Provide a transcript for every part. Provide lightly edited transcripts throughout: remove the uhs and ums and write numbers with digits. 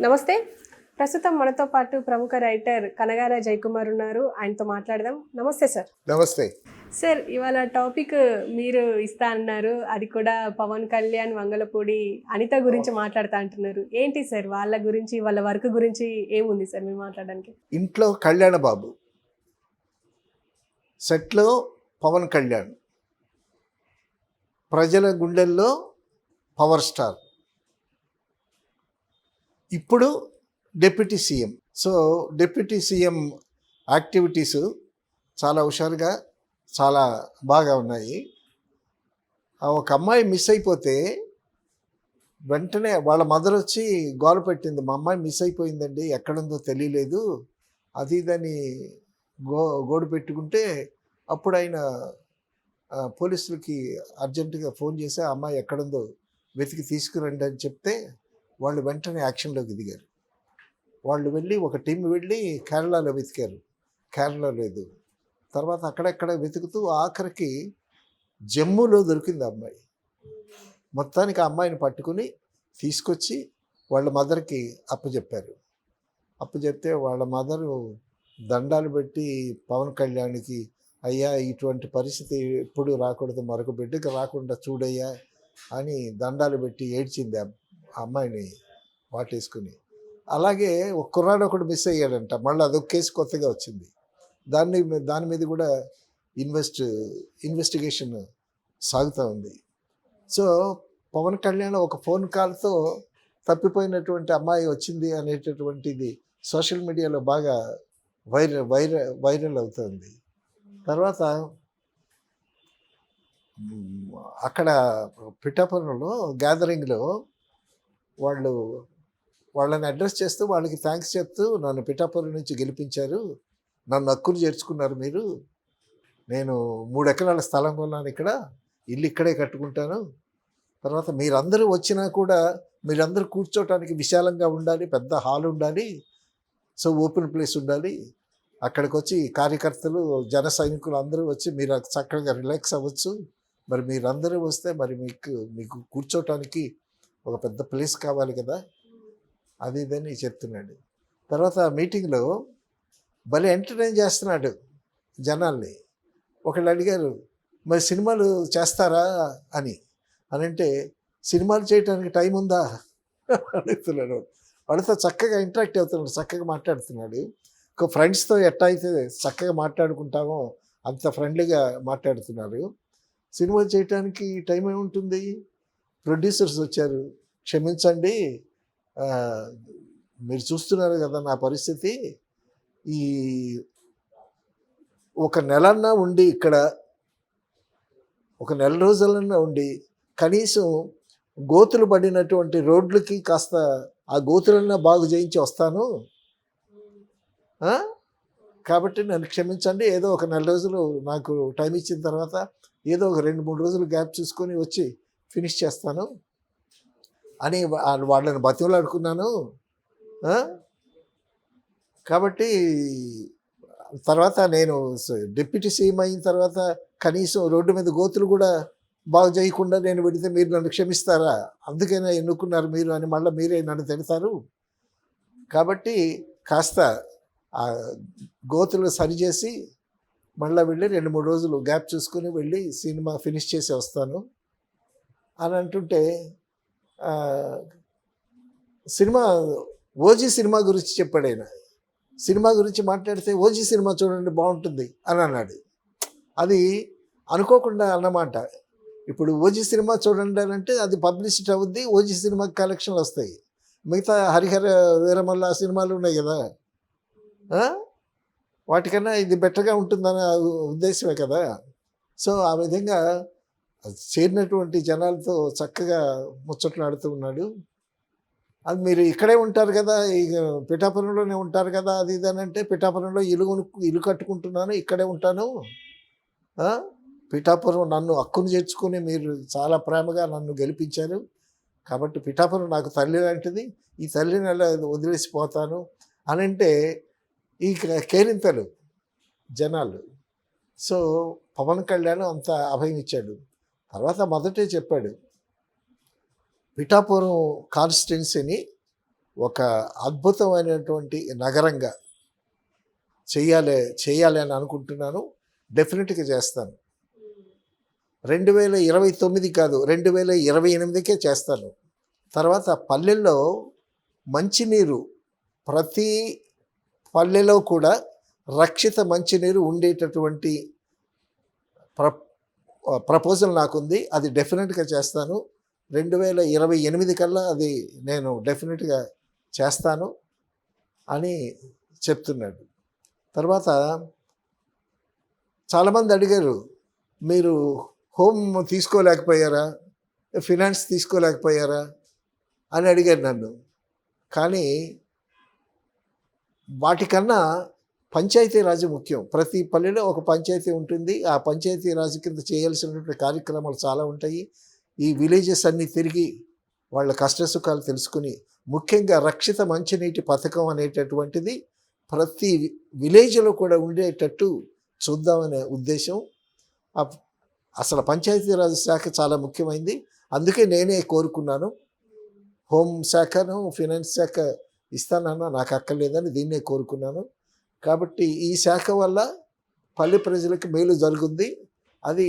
నమస్తే. ప్రస్తుతం మనతో పాటు ప్రముఖ రైటర్ కనగాల జయకుమార్ ఉన్నారు. ఆయనతో మాట్లాడదాం. నమస్తే సార్. నమస్తే. సార్, ఇవాళ టాపిక్ మీరు ఇస్తా అన్నారు. అది కూడా పవన్ కళ్యాణ్, వంగలపూడి అనిత గురించి మాట్లాడుతా అంటున్నారు. ఏంటి సార్ వాళ్ళ గురించి, వాళ్ళ వర్క్ గురించి ఏముంది సార్ మీరు మాట్లాడడానికి? ఇంట్లో కళ్యాణ బాబు, సెట్లో పవన్ కళ్యాణ్, ప్రజల గుండెల్లో పవర్ స్టార్, ఇప్పుడు deputy CM. So deputy CM activities చాలా హుషారుగా చాలా బాగా ఉన్నాయి. ఒక అమ్మాయి మిస్ అయిపోతే వెంటనే వాళ్ళ మదర్ వచ్చి గోల పెట్టింది, మా అమ్మాయి మిస్ అయిపోయిందండి, ఎక్కడుందో తెలియలేదు, అది ఇదని గోడు పెట్టుకుంటే అప్పుడు ఆయన పోలీసులకి అర్జెంటుగా ఫోన్ చేసి ఆ అమ్మాయి ఎక్కడుందో వెతికి తీసుకురండి అని చెప్తే వాళ్ళు వెంటనే యాక్షన్లోకి దిగారు. వాళ్ళు వెళ్ళి ఒక టీం వెళ్ళి కేరళలో వెతికారు, కేరళ లేదు. తర్వాత అక్కడెక్కడ వెతుకుతూ ఆఖరికి జమ్మూలో దొరికింది అమ్మాయి. మొత్తానికి ఆ అమ్మాయిని పట్టుకుని తీసుకొచ్చి వాళ్ళ మదర్కి అప్పచెప్పారు. అప్పచెప్తే వాళ్ళ మదరు దండాలు పెట్టి పవన్ కళ్యాణ్కి, అయ్యా ఇటువంటి పరిస్థితి ఎప్పుడు రాకూడదు, మరొక బిడ్డకి రాకుండా చూడయ్యా అని దండాలు పెట్టి ఏడ్చింది ఆ అమ్మాయిని వాటేసుకుని. అలాగే ఒక కుర్రాడు ఒకడు మిస్ అయ్యాడంట, మళ్ళీ అదొక కేసు కొత్తగా వచ్చింది. దాని మీద కూడా ఇన్వెస్టిగేషన్ సాగుతూ ఉంది. సో పవన్ కళ్యాణ్ ఒక ఫోన్ కాల్తో తప్పిపోయినటువంటి అమ్మాయి వచ్చింది అనేటటువంటిది సోషల్ మీడియాలో బాగా వైరల్ అవుతుంది. తర్వాత అక్కడ పిఠాపురంలో గ్యాదరింగ్లో వాళ్ళని అడ్రస్ చేస్తూ వాళ్ళకి థ్యాంక్స్ చెప్తూ, నన్ను పిఠాపురం నుంచి గెలిపించారు, నన్ను హక్కును చేర్చుకున్నారు మీరు, నేను 3 ఎకరాల స్థలం కొన్నాను, ఇక్కడ ఇల్లు ఇక్కడే కట్టుకుంటాను, తర్వాత మీరందరూ వచ్చినా కూడా మీరందరూ కూర్చోటానికి విశాలంగా ఉండాలి, పెద్ద హాల్ ఉండాలి, సో ఓపెన్ ప్లేస్ ఉండాలి, అక్కడికి వచ్చి కార్యకర్తలు జన సైనికులు అందరూ వచ్చి మీరు చక్కగా రిలాక్స్ అవ్వచ్చు, మరి మీరందరూ వస్తే మరి మీకు కూర్చోటానికి ఒక పెద్ద ప్లేస్ కావాలి కదా, అది ఇదని చెప్తున్నాడు. తర్వాత మీటింగ్లో భలే ఎంటర్టైన్ చేస్తున్నాడు జనాల్ని. ఒకళ్ళు అడిగారు, మరి సినిమాలు చేస్తారా అని అంటే, సినిమాలు చేయడానికి టైం ఉందా అడుగుతున్నాడు. వాళ్ళతో చక్కగా ఇంటరాక్ట్ అవుతున్నాడు, చక్కగా మాట్లాడుతున్నాడు. ఒక ఫ్రెండ్స్తో ఎట్టా అయితే చక్కగా మాట్లాడుకుంటామో అంత ఫ్రెండ్లీగా మాట్లాడుతున్నారు. సినిమాలు చేయటానికి టైం ఏముంటుంది, ప్రొడ్యూసర్స్ వచ్చారు, క్షమించండి మీరు చూస్తున్నారు కదా నా పరిస్థితి, ఈ ఒక నెలన్నా ఉండి ఇక్కడ ఒక నెల రోజులన్నా ఉండి కనీసం గోతులు పడినటువంటి రోడ్లకి కాస్త ఆ గోతులన్నా బాగు చేయించి వస్తాను, కాబట్టి నన్ను క్షమించండి, ఏదో ఒక నెల రోజులు నాకు టైం ఇచ్చిన తర్వాత ఏదో ఒక 2-3 రోజులు గ్యాప్ చూసుకొని వచ్చి ఫినిష్ చేస్తాను అని వాళ్ళని బతిమలాడుకున్నాను. కాబట్టి తర్వాత నేను డిప్యూటీ సీఎం అయిన తర్వాత కనీసం రోడ్డు మీద గోతులు కూడా బాగు చేయకుండా నేను పెడితే మీరు నన్ను క్షమిస్తారా, అందుకైనా ఎన్నుకున్నారు మీరు అని మళ్ళీ మీరే నన్ను తిడతారు, కాబట్టి కాస్త ఆ గోతులు సరిచేసి మళ్ళీ వెళ్ళి 2-3 రోజులు గ్యాప్ చూసుకుని వెళ్ళి సినిమా ఫినిష్ చేసి వస్తాను అని అంటుంటే, సినిమా ఓజీ సినిమా గురించి చెప్పాడు ఆయన. సినిమా గురించి మాట్లాడితే ఓజీ సినిమా చూడండి బాగుంటుంది అని అన్నాడు. అది అనుకోకుండా అన్నమాట. ఇప్పుడు ఓజీ సినిమా చూడండి అని అంటే అది పబ్లిసిటీ అవుద్ది, ఓజీ సినిమాకి కలెక్షన్లు వస్తాయి. మిగతా హరిహర వీరమల్ల సినిమాలు ఉన్నాయి కదా, వాటికన్నా ఇది బెటర్గా ఉంటుందన్న ఉద్దేశమే కదా. సో ఆ విధంగా చేరినటువంటి జనాలతో చక్కగా ముచ్చట్లాడుతూ ఉన్నాడు. అది మీరు ఇక్కడే ఉంటారు కదా, ఇక పిఠాపురంలోనే ఉంటారు కదా, అది ఇదని అంటే, పిఠాపురంలో ఇల్లు కట్టుకుంటున్నాను, ఇక్కడే ఉంటాను, పిఠాపురం నన్ను హక్కును చేర్చుకుని మీరు చాలా ప్రేమగా నన్ను గెలిపించారు, కాబట్టి పిఠాపురం నాకు తల్లి లాంటిది, ఈ తల్లిని అలా వదిలేసిపోతాను అని అంటే ఈ కేరింతలు జనాలు. సో పవన్ కళ్యాణ్ అంత అభయం ఇచ్చాడు. తర్వాత మొదటే చెప్పాడు, పిఠాపురం కాన్స్టిట్యున్సీని ఒక అద్భుతమైనటువంటి నగరంగా చేయాలి అని అనుకుంటున్నాను. డెఫినెట్గా చేస్తాను. 2029 కాదు, 2028కే చేస్తాను. తర్వాత పల్లెల్లో మంచినీరు, ప్రతి పల్లెలో కూడా రక్షిత మంచినీరు ఉండేటటువంటి ప్రపోజల్ నాకుంది. అది డెఫినెట్గా చేస్తాను. 2028 కల్లా అది నేను డెఫినెట్గా చేస్తాను అని చెప్తున్నాడు. తర్వాత చాలామంది అడిగారు, మీరు హోమ్ తీసుకోలేకపోయారా, ఫినాన్స్ తీసుకోలేకపోయారా అని అడిగారు నన్ను. కానీ వాటికన్నా పంచాయతీరాజ్ ముఖ్యం. ప్రతి పల్లెలో ఒక పంచాయతీ ఉంటుంది. ఆ పంచాయతీరాజ్ కింద చేయాల్సినటువంటి కార్యక్రమాలు చాలా ఉంటాయి. ఈ విలేజెస్ అన్నీ తిరిగి వాళ్ళ కష్టసుఖాలు తెలుసుకుని, ముఖ్యంగా రక్షిత మంచినీటి పథకం అనేటటువంటిది ప్రతి విలేజ్లో కూడా ఉండేటట్టు చూద్దామనే ఉద్దేశం. అసలు పంచాయతీరాజ్ శాఖ చాలా ముఖ్యమైంది. అందుకే నేనే కోరుకున్నాను, హోమ్ శాఖను ఫినాన్స్ శాఖ ఇస్తానన్నా నాకు అక్కర్లేదని దీన్నే కోరుకున్నాను. కాబట్టి ఈ శాఖ వల్ల పల్లె ప్రజలకు మేలు జరుగుతుంది. అది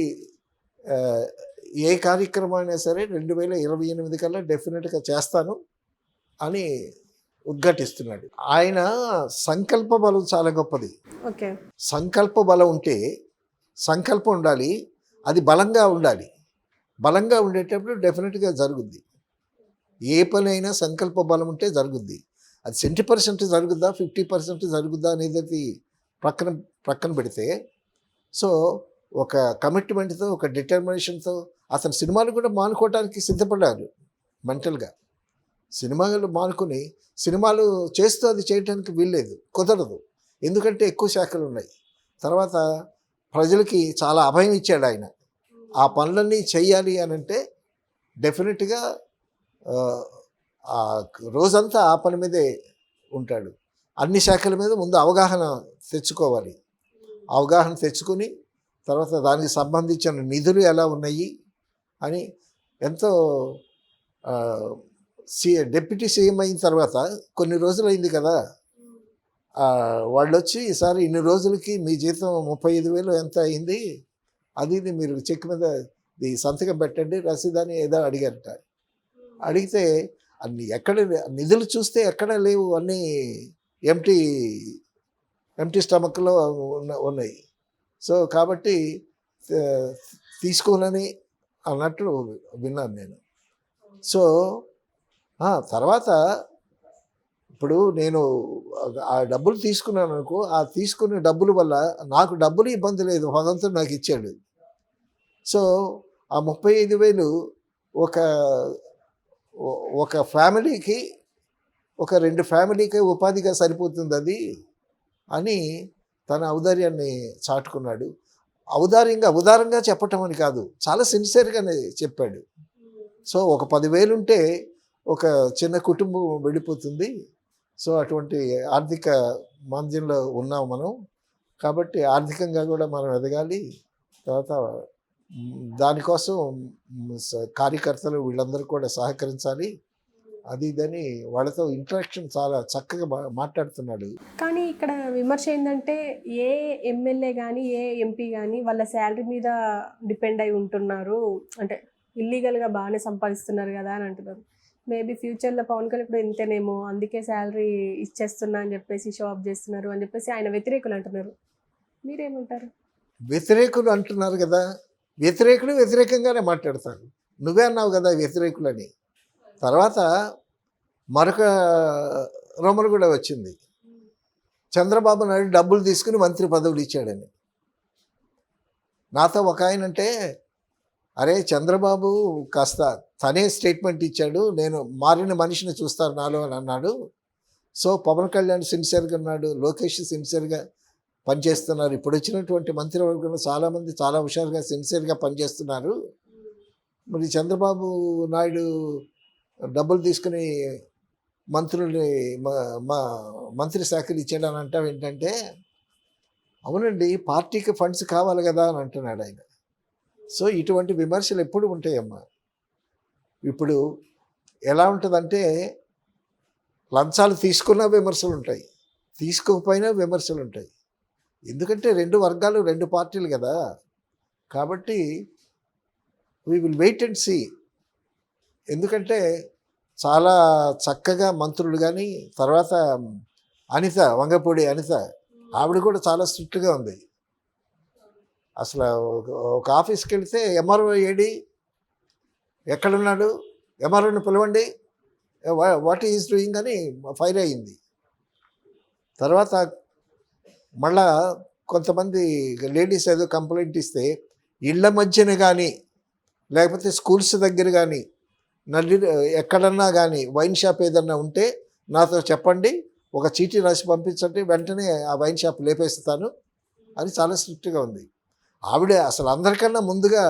ఏ కార్యక్రమం అయినా సరే 2028 కల్లా డెఫినెట్గా చేస్తాను అని ఉద్ఘాటిస్తున్నాడు. ఆయన సంకల్ప బలం చాలా గొప్పది. ఓకే. సంకల్ప బలం ఉంటే, సంకల్పం ఉండాలి, అది బలంగా ఉండాలి. బలంగా ఉండేటప్పుడు డెఫినెట్గా జరుగుద్ది. ఏ పని అయినా సంకల్ప బలం ఉంటే జరుగుద్ది. అది 70% జరుగుద్దా, 50% జరుగుద్దా అనేది ప్రక్కన పెడితే, సో ఒక కమిట్మెంట్తో, ఒక డిటర్మినేషన్తో అతను సినిమాలు కూడా మానుకోవడానికి సిద్ధపడ్డారు మెంటల్గా. సినిమాలు మానుకుని సినిమాలు చేస్తూ అది చేయడానికి వీల్లేదు, కుదరదు. ఎందుకంటే ఎక్కువ శాఖలు ఉన్నాయి. తర్వాత ప్రజలకి చాలా అభయం ఇచ్చాడు ఆయన. ఆ పనులన్నీ చెయ్యాలి అని అంటే డెఫినెట్గా రోజంతా ఆ పని మీదే ఉంటాడు. అన్ని శాఖల మీద ముందు అవగాహన తెచ్చుకోవాలి. అవగాహన తెచ్చుకొని తర్వాత దానికి సంబంధించిన నిధులు ఎలా ఉన్నాయి అని ఎంతో డిప్యూటీ సీఎం అయిన తర్వాత కొన్ని రోజులు అయింది కదా, వాళ్ళు వచ్చి ఈసారి ఇన్ని రోజులకి మీ జీతం 35,000 ఎంత అయింది, అది మీరు చెక్ మీద సంతకం పెట్టండి రసీదని ఏదో అడిగారట. అడిగితే అన్ని ఎక్కడ నిధులు చూస్తే ఎక్కడ లేవు, అన్నీ ఎంటీ స్టమక్లో ఉన్నాయి. సో కాబట్టి తీసుకోనని అన్నట్టు విన్నాను నేను. సో తర్వాత ఇప్పుడు నేను ఆ డబ్బులు తీసుకున్నాను అనుకో, ఆ తీసుకునే డబ్బుల వల్ల నాకు డబ్బులు ఇబ్బంది లేదు, భగవంతుడు నాకు ఇచ్చాడు. సో ఆ 35,000 ఒక ఫ్యామిలీకి, ఒక 2 ఫ్యామిలీకి ఉపాధిగా సరిపోతుంది అది అని తన ఔదార్యాన్ని చాటుకున్నాడు. ఉదారంగా చెప్పటం అని కాదు, చాలా సిన్సియర్గానే చెప్పాడు. సో ఒక 10,000 ఉంటే ఒక చిన్న కుటుంబం వెళ్ళిపోతుంది. సో అటువంటి ఆర్థిక మాంద్యంలో ఉన్నాం మనం. కాబట్టి ఆర్థికంగా కూడా మనం ఎదగాలి. తర్వాత దానికోసం కార్యకర్తలు వీళ్ళందరూ కూడా సహకరించాలి. అది ఇదని వాళ్ళతో ఇంటరాక్షన్ చాలా చక్కగా మాట్లాడుతున్నాడు. కానీ ఇక్కడ విమర్శ ఏంటంటే, ఏ ఎమ్మెల్యే కానీ ఏ ఎంపీ కానీ వాళ్ళ శాలరీ మీద డిపెండ్ అయి ఉంటున్నారు, అంటే ఇల్లీగల్గా బాగానే సంపాదిస్తున్నారు కదా అని అంటున్నారు. మేబీ ఫ్యూచర్లో పవన్ కళ్యాణ్ ఇప్పుడు ఇంతేనేమో, అందుకే శాలరీ ఇచ్చేస్తున్నా అని చెప్పేసి షో ఆఫ్ చేస్తున్నారు అని చెప్పేసి ఆయన వ్యతిరేకులు అంటున్నారు. మీరేమంటారు? వ్యతిరేకులు అంటున్నారు కదా, వ్యతిరేకులు వ్యతిరేకంగానే మాట్లాడతారు. నువ్వే అన్నావు కదా వ్యతిరేకులని. తర్వాత మరొక రూమర్ కూడా వచ్చింది, చంద్రబాబు నాయుడు డబ్బులు తీసుకుని మంత్రి పదవులు ఇచ్చాడని. నాతో ఒక ఆయన అంటే, అరే చంద్రబాబు కాస్త తనే స్టేట్మెంట్ ఇచ్చాడు, నేను మారిన మనిషిని చూస్తారు నాలో అని అన్నాడు. సో పవన్ కళ్యాణ్ సిన్సియర్గా ఉన్నాడు, లోకేష్ సిన్సియర్గా పనిచేస్తున్నారు. ఇప్పుడు వచ్చినటువంటి మంత్రివర్గంలో చాలామంది చాలా హుషారుగా సిన్సియర్గా పనిచేస్తున్నారు. మరి చంద్రబాబు నాయుడు డబ్బులు తీసుకుని మంత్రుల్ని మంత్రి శాఖలు ఇచ్చాడని అంటాం ఏంటంటే, అవునండి పార్టీకి ఫండ్స్ కావాలి కదా అని అంటున్నాడు ఆయన. సో ఇటువంటి విమర్శలు ఎప్పుడు ఉంటాయమ్మా. ఇప్పుడు ఎలా ఉంటుందంటే, లంచాలు తీసుకున్నా విమర్శలు ఉంటాయి, తీసుకోకపోయినా విమర్శలు ఉంటాయి. ఎందుకంటే రెండు వర్గాలు, రెండు పార్టీలు కదా. కాబట్టి we will wait and see. ఎందుకంటే చాలా చక్కగా మంత్రులు కానీ, తర్వాత అనిత, వంగపూడి అనిత, ఆవిడ కూడా చాలా స్ట్రిక్ట్గా ఉంది. అసలు ఒక ఆఫీస్కి వెళితే ఎంఆర్ఓ ఏడి, ఎక్కడున్నాడు, ఎంఆర్ఓని పిలవండి, వాట్ ఈజ్ డూయింగ్ అని ఫైర్ అయ్యింది. తర్వాత మళ్ళా కొంతమంది లేడీస్ ఏదో కంప్లైంట్ ఇస్తే ఇళ్ళ మధ్యన కానీ, లేకపోతే స్కూల్స్ దగ్గర కానీ, నల్లి ఎక్కడన్నా కానీ వైన్ షాప్ ఏదన్నా ఉంటే నాతో చెప్పండి, ఒక చీటీ రాసి పంపించండి, వెంటనే ఆ వైన్ షాప్ లేపేస్తాను అని చాలా స్ట్రిక్ట్గా ఉంది. ఆవిడ అసలు అందరికన్నా ముందుగా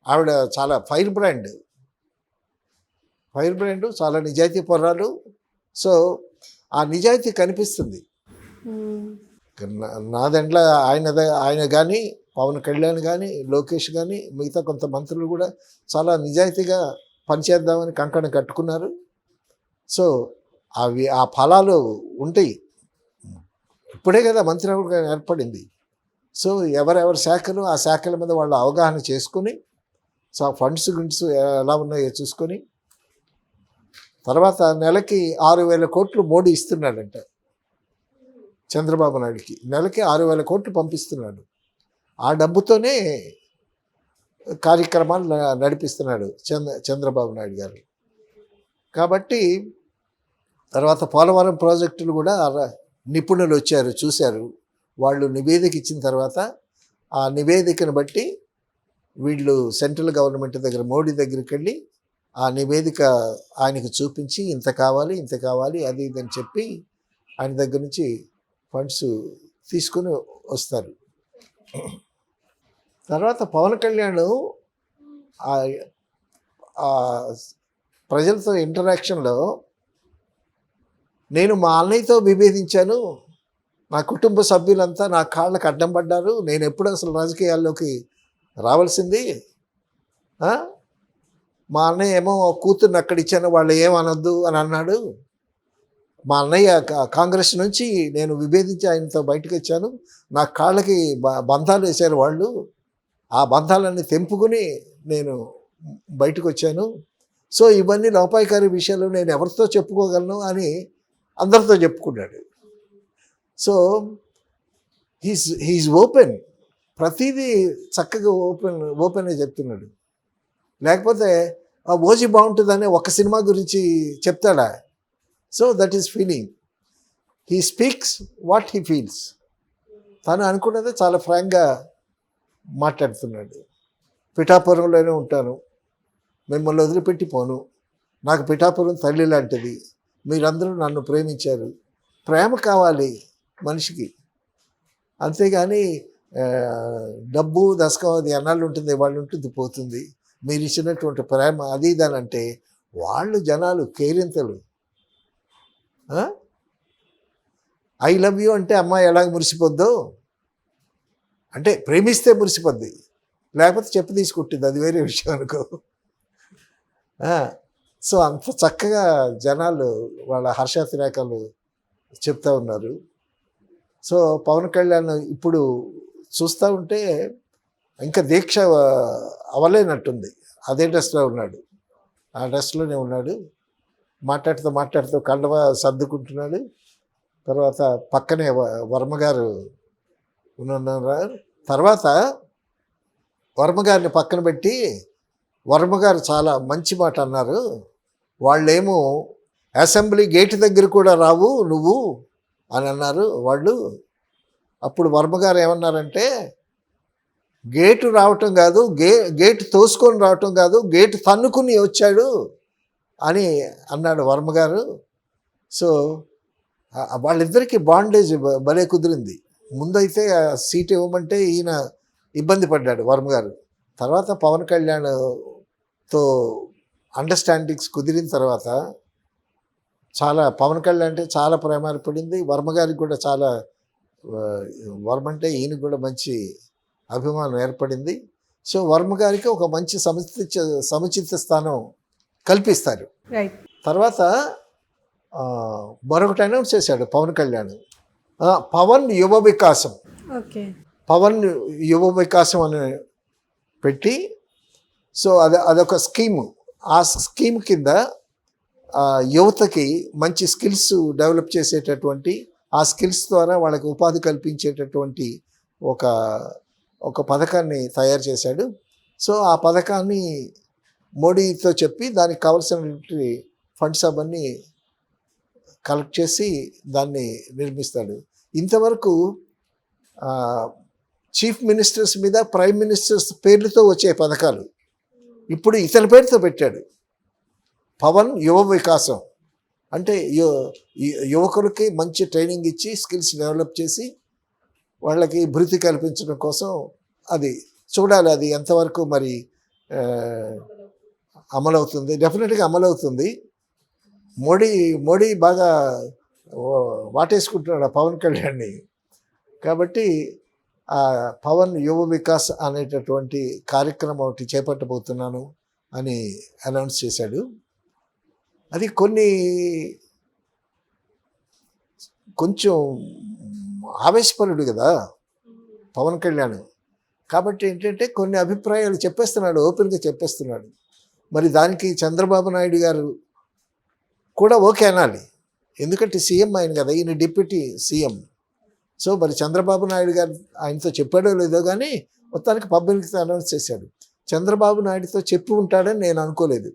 ఆవిడ చాలా ఫైర్ బ్రాండ్, చాలా నిజాయితీ పొర్రాలు. సో ఆ నిజాయితీ కనిపిస్తుంది. నాదెండ్ల ఆయన కానీ, పవన్ కళ్యాణ్ కానీ, లోకేష్ కానీ, మిగతా కొంత మంత్రులు కూడా చాలా నిజాయితీగా పనిచేద్దామని కంకణం కట్టుకున్నారు. సో అవి ఆ ఫలాలు ఉంటాయి. ఇప్పుడే కదా మంత్రివర్గం ఏర్పడింది. సో ఎవరెవరి శాఖలు ఆ శాఖల మీద వాళ్ళు అవగాహన చేసుకుని, సో ఆ ఫండ్స్ గుండ్స్ ఎలా ఉన్నాయో చూసుకొని, తర్వాత నెలకి 6,000 కోట్లు మోడీ ఇస్తున్నాడంట చంద్రబాబు నాయుడికి. నెలకి 6,000 కోట్లు పంపిస్తున్నాడు. ఆ డబ్బుతోనే కార్యక్రమాలు నడిపిస్తున్నాడు చంద్రబాబు నాయుడు గారు. కాబట్టి తర్వాత పోలవరం ప్రాజెక్టులు కూడా నిపుణులు వచ్చారు, చూశారు. వాళ్ళు నివేదిక ఇచ్చిన తర్వాత ఆ నివేదికను బట్టి వీళ్ళు సెంట్రల్ గవర్నమెంట్ దగ్గర, మోడీ దగ్గరికి వెళ్ళి ఆ నివేదిక ఆయనకు చూపించి ఇంత కావాలి అది ఇది అని చెప్పి ఆయన దగ్గర నుంచి ఫండ్స్ తీసుకుని వస్తారు. తర్వాత పవన్ కళ్యాణ్ ప్రజలతో ఇంటరాక్షన్లో, నేను మా అన్నయ్యతో విభేదించాను, నా కుటుంబ సభ్యులంతా నా కాళ్ళకు అడ్డం పడ్డారు, నేను ఎప్పుడు అసలు రాజకీయాల్లోకి రావాల్సింది, మా అన్నయ్య ఏమో కూతుర్ని అక్కడ ఇచ్చాను, వాళ్ళు ఏమనొద్దు అని అన్నాడు, మా అన్నయ్య కాంగ్రెస్ నుంచి నేను విభేదించి ఆయనతో బయటకు వచ్చాను, నా కాళ్ళకి బంధాలు వేశారు వాళ్ళు, ఆ బంధాలన్నీ తెంపుకుని నేను బయటకు వచ్చాను. సో ఇవన్నీ లోపాయికారి విషయాలు నేను ఎవరితో చెప్పుకోగలను అని అందరితో చెప్పుకున్నాడు. సో హీఈస్ ఓపెన్, ప్రతిదీ చక్కగా ఓపెన్గా చెప్తున్నాడు. లేకపోతే ఆ ఓజీ బాగుంటుందని ఒక సినిమా గురించి చెప్తాడా? So that is feeling. He speaks what he feels. తను అనుకున్నదే చాలా ఫ్రాంక్గా మాట్లాడుతున్నాడు. పిఠాపురంలోనే ఉంటాను, మిమ్మల్ని వదిలిపెట్టి పోను, నాకు పిఠాపురం తల్లి లాంటిది, మీరందరూ నన్ను ప్రేమించారు. ప్రేమ కావాలి మనిషికి, అంతేగాని డబ్బు దశకం అది ఎన్నాళ్ళు ఉంటుంది, వాళ్ళు ఉంటుంది పోతుంది. మీరు ఇచ్చినటువంటి ప్రేమ అది ఇదానంటే వాళ్ళు జనాలు కేరింతలు. ఐ లవ్ యూ అంటే అమ్మాయి ఎలాగ మురిసిపోద్దో, అంటే ప్రేమిస్తే మురిసిపోద్ది, లేకపోతే చెప్పు తీసుకుంటుంది, అది వేరే విషయం అనుకో. సో అంత చక్కగా జనాలు వాళ్ళ హర్షాతిరేకాలు చెప్తా ఉన్నారు. సో పవన్ కళ్యాణ్ ఇప్పుడు చూస్తూ ఉంటే ఇంకా దీక్ష అవ్వలేనట్టుంది. అదే డ్రెస్లో ఉన్నాడు, ఆ డ్రెస్లోనే ఉన్నాడు. మాట్లాడుతూ కండవ సర్దుకుంటున్నాడు. తర్వాత పక్కనే వర్మగారు ఉన్నారు. తర్వాత వర్మగారిని పక్కన పెట్టి వర్మగారు చాలా మంచి మాట అన్నారు. వాళ్ళేమో అసెంబ్లీ గేటు దగ్గర కూడా రావు నువ్వు అని అన్నారు వాళ్ళు. అప్పుడు వర్మగారు ఏమన్నారంటే, గేటు రావటం కాదు, గేటు తోసుకొని రావటం కాదు, గేటు తన్నుకుని వచ్చాడు అని అన్నాడు వర్మగారు. సో వాళ్ళిద్దరికీ బాండేజ్ భలే కుదిరింది. ముందైతే ఆ సీట్ ఇవ్వమంటే ఈయన ఇబ్బంది పడ్డాడు వర్మగారు. తర్వాత పవన్ కళ్యాణ్తో అండర్స్టాండింగ్స్ కుదిరిన తర్వాత చాలా పవన్ కళ్యాణ్ అంటే చాలా ప్రేమ ఏర్పడింది. వర్మగారికి కూడా చాలా, వర్మ అంటే ఈయనకు కూడా మంచి అభిమానం ఏర్పడింది. సో వర్మగారికి ఒక మంచి సముచిత స్థానం కల్పిస్తారు. రైట్. తర్వాత ఆ, మరొకటి అనౌన్స్ చేశాడు పవన్ కళ్యాణ్. పవన్ యువ వికాసం, ఓకే. పవన్ యువ వికాసం అని పెట్టి, సో అదొక స్కీము. ఆ స్కీమ్ కింద యువతకి మంచి స్కిల్స్ డెవలప్ చేసేటటువంటి, ఆ స్కిల్స్ ద్వారా వాళ్ళకి ఉపాధి కల్పించేటటువంటి ఒక ఒక పథకాన్ని తయారు చేశాడు. సో ఆ పథకాన్ని మోడీతో చెప్పి దానికి కావాల్సినటువంటి ఫండ్స్ అవన్నీ కలెక్ట్ చేసి దాన్ని నిర్మిస్తాడు. ఇంతవరకు చీఫ్ మినిస్టర్స్ మీద ప్రైమ్ మినిస్టర్స్ పేర్లతో వచ్చే పథకాలు ఇప్పుడు ఇతని పేరుతో పెట్టాడు, పవన్ యువ వికాసం. అంటే యువకులకి మంచి ట్రైనింగ్ ఇచ్చి స్కిల్స్ డెవలప్ చేసి వాళ్ళకి భృతి కల్పించడం కోసం. అది చూడాలి అది ఎంతవరకు మరి అమలవుతుంది. డెఫినెట్గా అమలవుతుంది. మోడీ బాగా వాటేసుకుంటున్నాడు ఆ పవన్ కళ్యాణ్ని. కాబట్టి ఆ పవన్ యువ వికాస్ అనేటటువంటి కార్యక్రమం ఒకటి చేపట్టబోతున్నాను అని అనౌన్స్ చేశాడు. అది కొంచెం ఆవేశపరుడు కదా పవన్ కళ్యాణ్. కాబట్టి ఏంటంటే కొన్ని అభిప్రాయాలు చెప్పేస్తున్నాడు, ఓపెన్గా చెప్పేస్తున్నాడు. మరి దానికి చంద్రబాబు నాయుడు గారు కూడా ఓకే అనాలి, ఎందుకంటే సీఎం ఆయన కదా, ఈయన డిప్యూటీ సీఎం. సో మరి చంద్రబాబు నాయుడు గారు ఆయనతో చెప్పాడో లేదో కానీ మొత్తానికి పబ్లిక్తో అనౌన్స్ చేశాడు. చంద్రబాబు నాయుడుతో చెప్పి ఉంటాడని నేను అనుకోలేదు.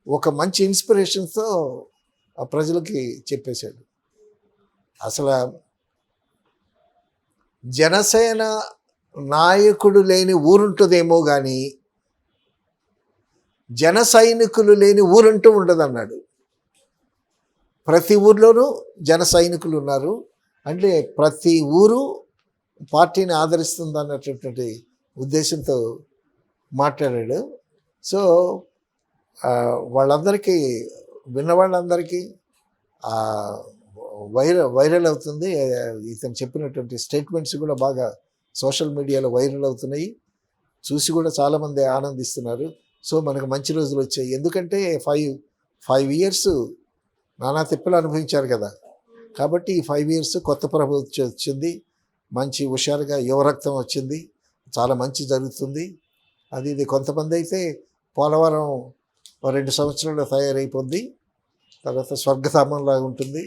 ఒక మంచి ఇన్స్పిరేషన్తో ఆ ప్రజలకి చెప్పేశాడు. అసలు జనసేన నాయకుడు లేని ఊరుంటుందేమో కానీ జన సైనికులు లేని ఊరంటూ ఉండదన్నాడు. ప్రతి ఊర్లోనూ జన సైనికులు ఉన్నారు, అంటే ప్రతి ఊరు పార్టీని ఆదరిస్తుంది అన్నటువంటి ఉద్దేశంతో మాట్లాడాడు. సో వాళ్ళందరికీ విన్నవాళ్ళందరికీ వైరల్ అవుతుంది. ఇతను చెప్పినటువంటి స్టేట్మెంట్స్ కూడా బాగా సోషల్ మీడియాలో వైరల్ అవుతున్నాయి, చూసి కూడా చాలామంది ఆనందిస్తున్నారు. సో మనకు మంచి రోజులు వచ్చాయి. ఎందుకంటే 5 ఇయర్స్ నానా తిప్పలు అనుభవించారు కదా. కాబట్టి ఈ 5 ఇయర్స్ కొత్త ప్రభుత్వం వచ్చింది, మంచి హుషారుగా యువరక్తం వచ్చింది, చాలా మంచి జరుగుతుంది. ఇది కొంతమంది అయితే పోలవరం 2 సంవత్సరాల్లో తయారైపోద్ది, తర్వాత స్వర్గధామంలాగా ఉంటుంది,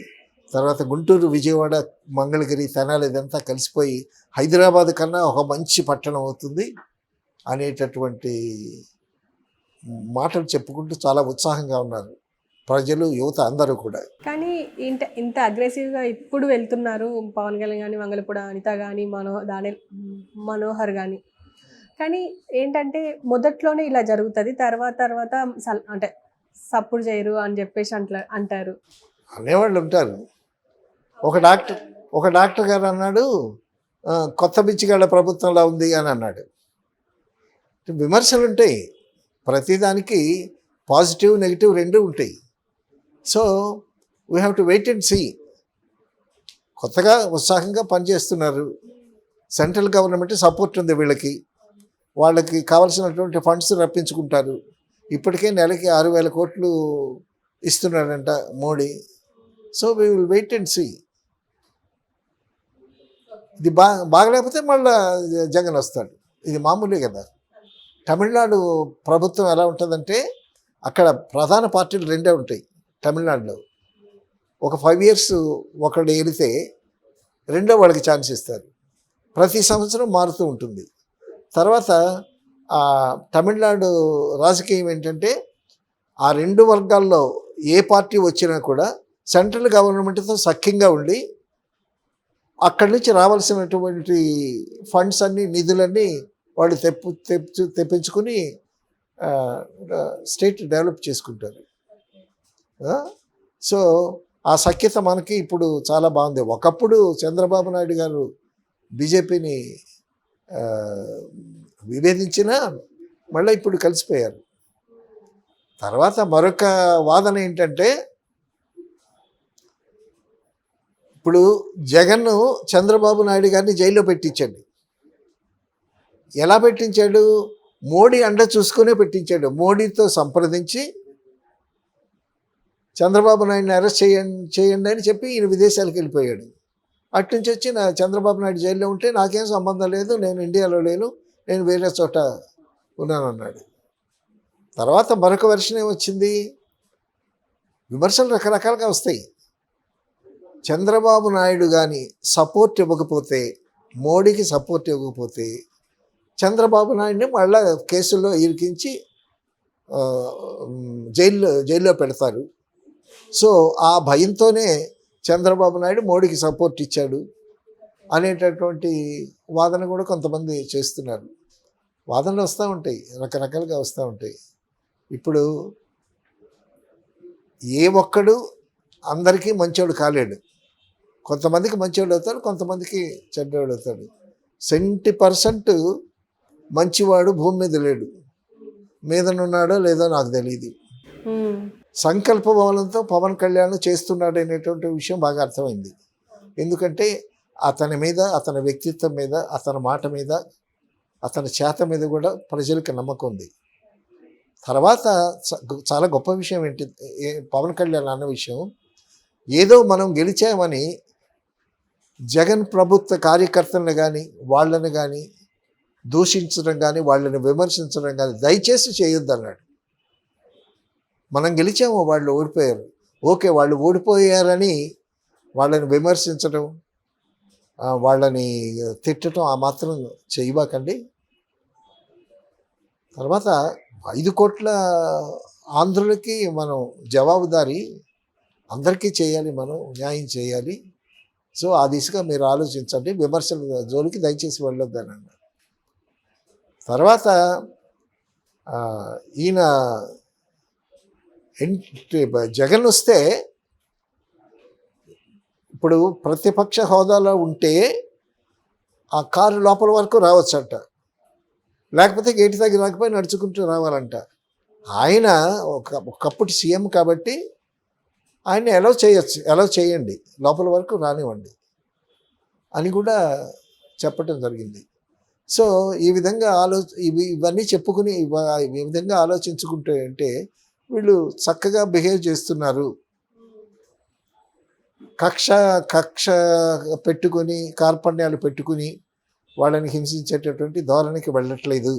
తర్వాత గుంటూరు, విజయవాడ, మంగళగిరి, తెనాలి ఇదంతా కలిసిపోయి హైదరాబాద్ కన్నా ఒక మంచి పట్టణం అవుతుంది అనేటటువంటి మాటలు చెప్పుకుంటూ చాలా ఉత్సాహంగా ఉన్నారు ప్రజలు, యువత అందరూ కూడా. కానీ ఇంత అగ్రెసివ్గా ఇప్పుడు వెళ్తున్నారు పవన్ కళ్యాణ్ కానీ, వంగలపూడి అనిత కానీ, మనోహర్ కానీ. కానీ ఏంటంటే మొదట్లోనే ఇలా జరుగుతుంది, తర్వాత అంటే సపోర్ట్ చేయరు అని చెప్పేసి అంటారు. అనేవాళ్ళు ఉంటారు. ఒక డాక్టర్ గారు అన్నాడు, కొత్త బిచ్చిగాళ్ళ ప్రభుత్వంలా ఉంది అని అన్నాడు. విమర్శలు ఉంటాయి, ప్రతిదానికి పాజిటివ్ నెగిటివ్ రెండు ఉంటాయి. So we have to wait and see. కొత్తగా ఉత్సాహంగా పనిచేస్తున్నారు, సెంట్రల్ గవర్నమెంట్ సపోర్ట్ ఉంది వీళ్ళకి, వాళ్ళకి కావాల్సినటువంటి ఫండ్స్ రప్పించుకుంటారు. ఇప్పటికే నెలకి 6,000 కోట్లు ఇస్తున్నాడంట Modi. So we will wait and see. ఇది బాగలేకపోతే మళ్ళీ జగన్ వస్తాడు, ఇది మామూలే కదా. తమిళనాడు ప్రభుత్వం ఎలా ఉంటుందంటే అక్కడ ప్రధాన పార్టీలు 2 ఉంటాయి తమిళనాడులో. ఒక 5 ఇయర్స్ ఒకడు ఏలితే రెండో వాళ్ళకి ఛాన్స్ ఇస్తారు, ప్రతి సంవత్సరం మారుతూ ఉంటుంది. తర్వాత తమిళనాడు రాజకీయం ఏంటంటే ఆ 2 వర్గాల్లో ఏ పార్టీ వచ్చినా కూడా సెంట్రల్ గవర్నమెంట్తో సఖ్యంగా ఉండి అక్కడి నుంచి రావాల్సినటువంటి ఫండ్స్ అన్నీ, నిధులన్నీ వాళ్ళు తెప్పించుకుని స్టేట్ డెవలప్ చేసుకుంటారు. సో ఆ సఖ్యత మనకి ఇప్పుడు చాలా బాగుంది. ఒకప్పుడు చంద్రబాబు నాయుడు గారు బీజేపీని విభేదించినా మళ్ళీ ఇప్పుడు కలిసిపోయారు. తర్వాత మరొక వాదన ఏంటంటే, ఇప్పుడు జగన్ చంద్రబాబు నాయుడు గారిని జైల్లో పెట్టించండి. ఎలా పెట్టించాడు? మోడీ అండ చూసుకునే పెట్టించాడు. మోడీతో సంప్రదించి చంద్రబాబు నాయుడిని అరెస్ట్ చేయండి అని చెప్పి ఈయన విదేశాలకు వెళ్ళిపోయాడు. అట్నుంచి వచ్చి చంద్రబాబు నాయుడు జైల్లో ఉంటే నాకేం సంబంధం లేదు, నేను ఇండియాలో లేను, నేను వేరే చోట ఉన్నాను అన్నాడు. తర్వాత మరొక వెర్షన్ ఏమొచ్చింది, విమర్శలు రకరకాలుగా వస్తాయి. చంద్రబాబు నాయుడు కానీ సపోర్ట్ ఇవ్వకపోతే, మోడీకి సపోర్ట్ ఇవ్వకపోతే చంద్రబాబు నాయుడిని మళ్ళా కేసుల్లో ఇరికించి జైల్లో పెడతారు. సో ఆ భయంతోనే చంద్రబాబు నాయుడు మోడీకి సపోర్ట్ ఇచ్చాడు అనేటటువంటి వాదన కూడా కొంతమంది చేస్తున్నారు. వాదనలు వస్తూ ఉంటాయి, రకరకాలుగా వస్తూ ఉంటాయి. ఇప్పుడు ఏ ఒక్కడు అందరికీ మంచోడు కాలేడు. కొంతమందికి మంచివాడు అవుతాడు, కొంతమందికి చెడ్డవాడు అవుతాడు. 70% మంచివాడు భూమి మీద లేడు, మీదనున్నాడో లేదో నాకు తెలియదు. సంకల్ప బలంతో పవన్ కళ్యాణ్ చేస్తున్నాడు అనేటువంటి విషయం బాగా అర్థమైంది. ఎందుకంటే అతని మీద, అతని వ్యక్తిత్వం మీద, అతని మాట మీద, అతని చేత మీద కూడా ప్రజలకు నమ్మకం ఉంది. తర్వాత చాలా గొప్ప విషయం ఏంటి, పవన్ కళ్యాణ్ అన్న విషయం, ఏదో మనం గెలిచామని జగన్ ప్రభుత్వ కార్యకర్తలను కానీ వాళ్ళని కానీ దూషించడం కానీ వాళ్ళని విమర్శించడం కానీ దయచేసి చేయొద్దు అన్నాడు. మనం గెలిచాము, వాళ్ళు ఓడిపోయారు, ఓకే, వాళ్ళు ఓడిపోయారని వాళ్ళని విమర్శించడం, వాళ్ళని తిట్టడం ఆ మాత్రం చేయబాకండి. తర్వాత 5 కోట్ల ఆంధ్రులకి మనం జవాబుదారీ, అందరికీ చేయాలి, మనం న్యాయం చేయాలి. సో ఆ దిశగా మీరు ఆలోచించండి, విమర్శల జోలికి దయచేసి వెళ్ళొద్దని అన్నారు. తర్వాత ఈయన జగన్ వస్తే ఇప్పుడు ప్రతిపక్ష హోదాలో ఉంటే ఆ కారు లోపల వరకు రావచ్చంట, లేకపోతే గేటు దగ్గర రాకపోయి నడుచుకుంటూ రావాలంట. ఆయన ఒకప్పుడు సీఎం కాబట్టి ఆయన్ని అలౌ చేయొచ్చు, అలౌ చేయండి, లోపల వరకు రానివ్వండి అని కూడా చెప్పటం జరిగింది. సో ఈ విధంగా ఇవన్నీ చెప్పుకుని ఈ విధంగా ఆలోచించుకుంటే అంటే వీళ్ళు చక్కగా బిహేవ్ చేస్తున్నారు, కక్ష పెట్టుకొని కార్పణ్యాలు పెట్టుకుని వాళ్ళని హింసించేటటువంటి ధోరణికి వెళ్ళట్లేదు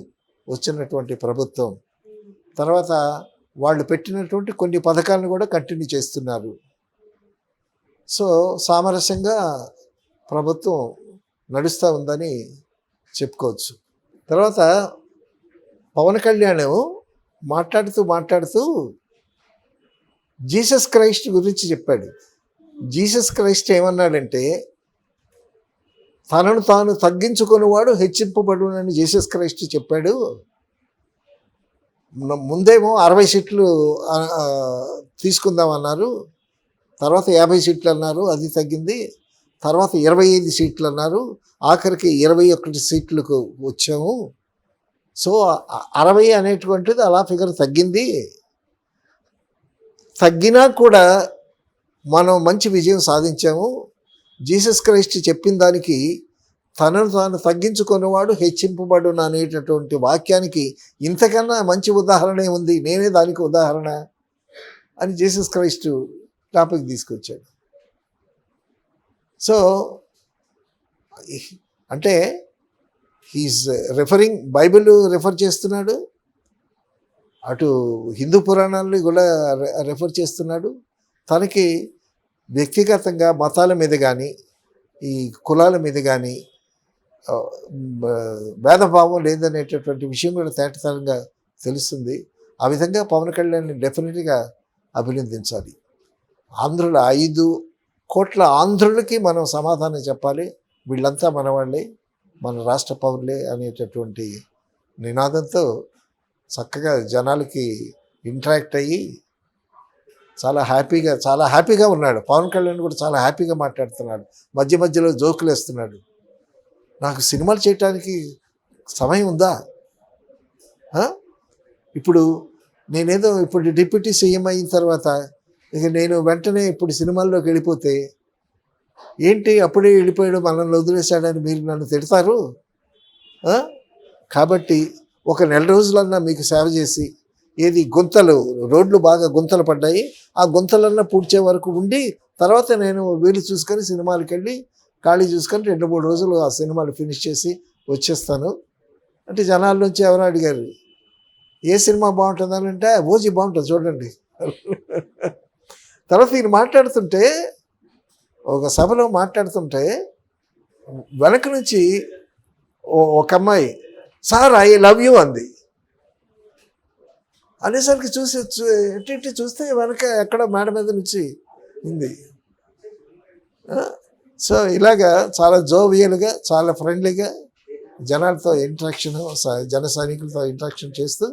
వచ్చినటువంటి ప్రభుత్వం. తర్వాత వాళ్ళు పెట్టినటువంటి కొన్ని పథకాలను కూడా కంటిన్యూ చేస్తున్నారు. సో సామరస్యంగా ప్రభుత్వం నడుస్తూ ఉందని చెప్పుకోవచ్చు. తర్వాత పవన్ కళ్యాణ్ మాట్లాడుతూ జీసస్ క్రైస్ట్ గురించి చెప్పాడు. జీసస్ క్రైస్ట్ ఏమన్నాడంటే, తనను తాను తగ్గించుకునేవాడు హెచ్చింపబడునని జీసస్ క్రైస్ట్ చెప్పాడు. ముందేమో 60 సీట్లు తీసుకుందామన్నారు, తర్వాత 50 సీట్లు అన్నారు, అది తగ్గింది. తర్వాత 25 సీట్లు అన్నారు, ఆఖరికి 21 సీట్లకు వచ్చాము. సో 60 అనేటువంటిది అలా ఫిగర్ తగ్గింది. తగ్గినా కూడా మనం మంచి విజయం సాధించాము. జీసస్ క్రైస్ట్ చెప్పిన దానికి తనను తాను తగ్గించుకునేవాడు హెచ్చింపబడును అనేటటువంటి వాక్యానికి ఇంతకన్నా మంచి ఉదాహరణ ఉంది, నేనే దానికి ఉదాహరణ అని జీసస్ క్రైస్ట్ టాపిక్ తీసుకొచ్చాడు. సో అంటే హీఈస్ రెఫరింగ్, బైబిల్ రెఫర్ చేస్తున్నాడు, అటు హిందూ పురాణాలను కూడా రెఫర్ చేస్తున్నాడు. తనకి వ్యక్తిగతంగా మతాల మీద కానీ ఈ కులాల మీద కానీ భేదభావం లేదనేటటువంటి విషయం కూడా తేటతనంగా తెలుస్తుంది. ఆ విధంగా పవన్ కళ్యాణ్ని డెఫినెట్గా అభినందించాలి. 5 కోట్ల ఆంధ్రులకి మనం సమాధానం చెప్పాలి, వీళ్ళంతా మన వాళ్ళే, మన రాష్ట్ర పౌరులే అనేటటువంటి నినాదంతో చక్కగా జనాలకి ఇంటరాక్ట్ అయ్యి చాలా హ్యాపీగా ఉన్నాడు. పవన్ కళ్యాణ్ కూడా చాలా హ్యాపీగా మాట్లాడుతున్నాడు, మధ్యలో జోకులు వేస్తున్నాడు. నాకు సినిమాలు చేయటానికి సమయం ఉందా? ఇప్పుడు నేనేదో ఇప్పుడు డిప్యూటీ సీఎం అయిన తర్వాత ఇక నేను వెంటనే ఇప్పుడు సినిమాల్లోకి వెళ్ళిపోతే ఏంటి అప్పుడే వెళ్ళిపోయాడు మనల్ని వదిలేశాడని మీరు నన్ను తిడతారు. కాబట్టి ఒక 1 నెల రోజులన్నా మీకు సేవ చేసి ఏది గుంతలు, రోడ్లు బాగా గుంతలు పడ్డాయి, ఆ గుంతలన్నా పూడ్చే వరకు ఉండి తర్వాత నేను వీలు చూసుకొని సినిమాలకు వెళ్ళి ఖాళీ చూసుకొని 2-3 రోజులు ఆ సినిమాలు ఫినిష్ చేసి వచ్చేస్తాను అంటే జనాల నుంచి ఎవరో అడిగారు ఏ సినిమా బాగుంటుందని అంటే ఓజీ బాగుంటుంది చూడండి. తర్వాత ఈయన మాట్లాడుతుంటే ఒక సభలో మాట్లాడుతుంటే వెనక నుంచి ఒక అమ్మాయి సార్ ఐ లవ్ యూ అంది. అనేసరికి ఎట్టి చూస్తే వెనక ఎక్కడో మేడ మీద నుంచి ఉంది. సో ఇలాగా చాలా జోవియల్గా, చాలా ఫ్రెండ్లీగా జనాలతో ఇంటరాక్షన్, జన సైనికులతో ఇంటరాక్షన్ చేస్తూ